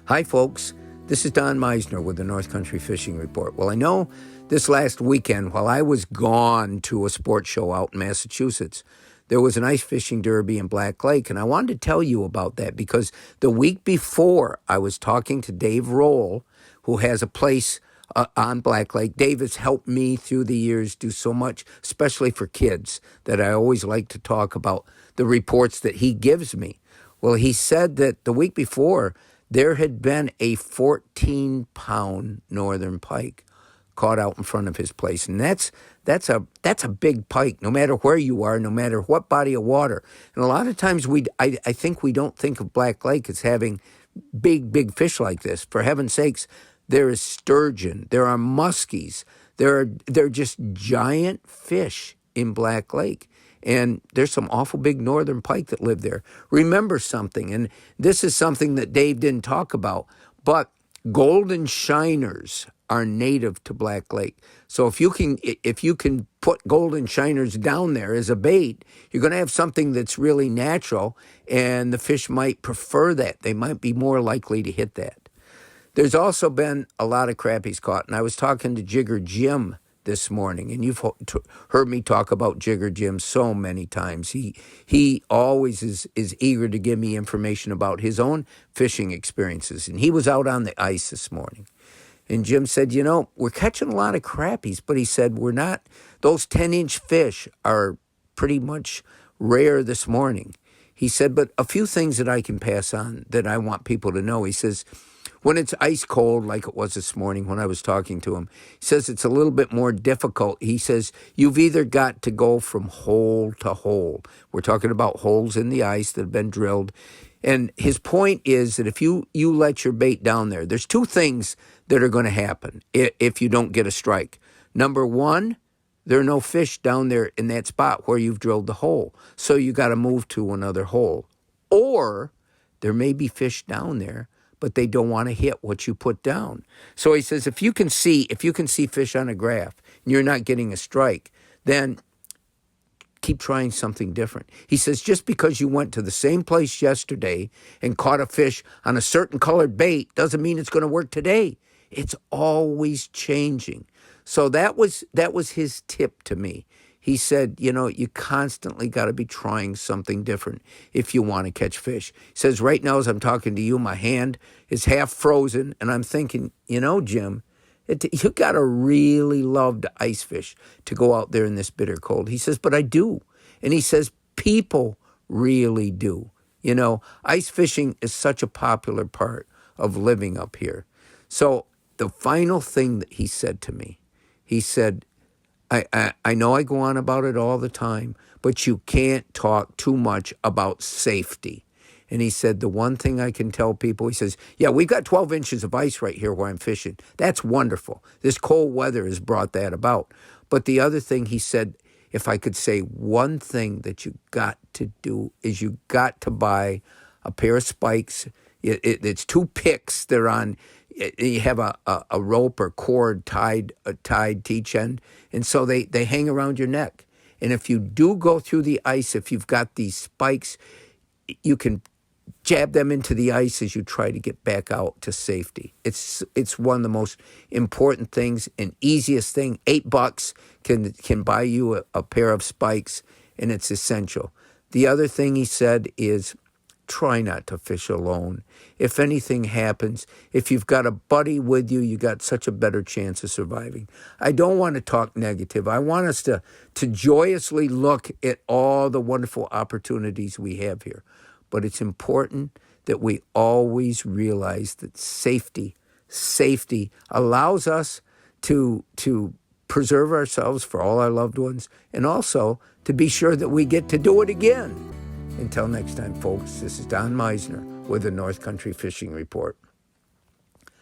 Hi, folks. This is Don Meisner with the North Country Fishing Report. Well, I know this last weekend, while I was gone to a sports show out in Massachusetts, there was an ice fishing derby in Black Lake, and I wanted to tell you about that because the week before I was talking to Dave Roll, who has a place on Black Lake. Dave has helped me through the years do so much, especially for kids, that I always like to talk about the reports that he gives me. Well, he said that the week before, there had been a 14-pound northern pike caught out in front of his place. And that's a big pike, no matter where you are, no matter what body of water. And a lot of times I think we don't think of Black Lake as having big fish like this. For heaven's sakes, there is sturgeon, there are muskies, there are just giant fish in Black Lake. And there's some awful big northern pike that live there. Remember something, and this is something that Dave didn't talk about, but golden shiners are native to Black Lake. So if you can put golden shiners down there as a bait, you're going to have something that's really natural, and the fish might prefer that. They might be more likely to hit that. There's also been a lot of crappies caught, and I was talking to Jigger Jim this morning, and you've heard me talk about Jigger Jim so many times. He always is eager to give me information about his own fishing experiences, and he was out on the ice this morning. And Jim said, we're catching a lot of crappies, but he said, those 10-inch fish are pretty much rare this morning. He said, but a few things that I can pass on that I want people to know. He says, when it's ice cold, like it was this morning when I was talking to him, he says it's a little bit more difficult. He says you've either got to go from hole to hole. We're talking about holes in the ice that have been drilled. And his point is that if you let your bait down there, there's two things that are going to happen if you don't get a strike. Number one, there are no fish down there in that spot where you've drilled the hole. So you got to move to another hole. Or there may be fish down there, but they don't want to hit what you put down. So he says, if you can see fish on a graph and you're not getting a strike, then keep trying something different. He says, just because you went to the same place yesterday and caught a fish on a certain colored bait doesn't mean it's going to work today. It's always changing. So that was his tip to me. He said, you constantly got to be trying something different if you want to catch fish. He says, right now as I'm talking to you, my hand is half frozen, and I'm thinking, Jim, you got to really love to ice fish to go out there in this bitter cold. He says, but I do. And he says, people really do. Ice fishing is such a popular part of living up here. So the final thing that he said to me, he said, I know I go on about it all the time, but you can't talk too much about safety. And he said, the one thing I can tell people, he says, yeah, we've got 12 inches of ice right here where I'm fishing. That's wonderful. This cold weather has brought that about. But the other thing he said, if I could say one thing that you got to do is you got to buy a pair of spikes. It's two picks. They're on. You have a rope or cord tied each end, and so they hang around your neck. And if you do go through the ice, if you've got these spikes, you can jab them into the ice as you try to get back out to safety. It's one of the most important things and easiest thing. $8 can buy you a pair of spikes, and it's essential. The other thing he said is, try not to fish alone. If anything happens, if you've got a buddy with you, you got such a better chance of surviving. I don't want to talk negative. I want us to joyously look at all the wonderful opportunities we have here. But it's important that we always realize that safety allows us to preserve ourselves for all our loved ones, and also to be sure that we get to do it again. Until next time, folks, this is Don Meisner with the North Country Fishing Report.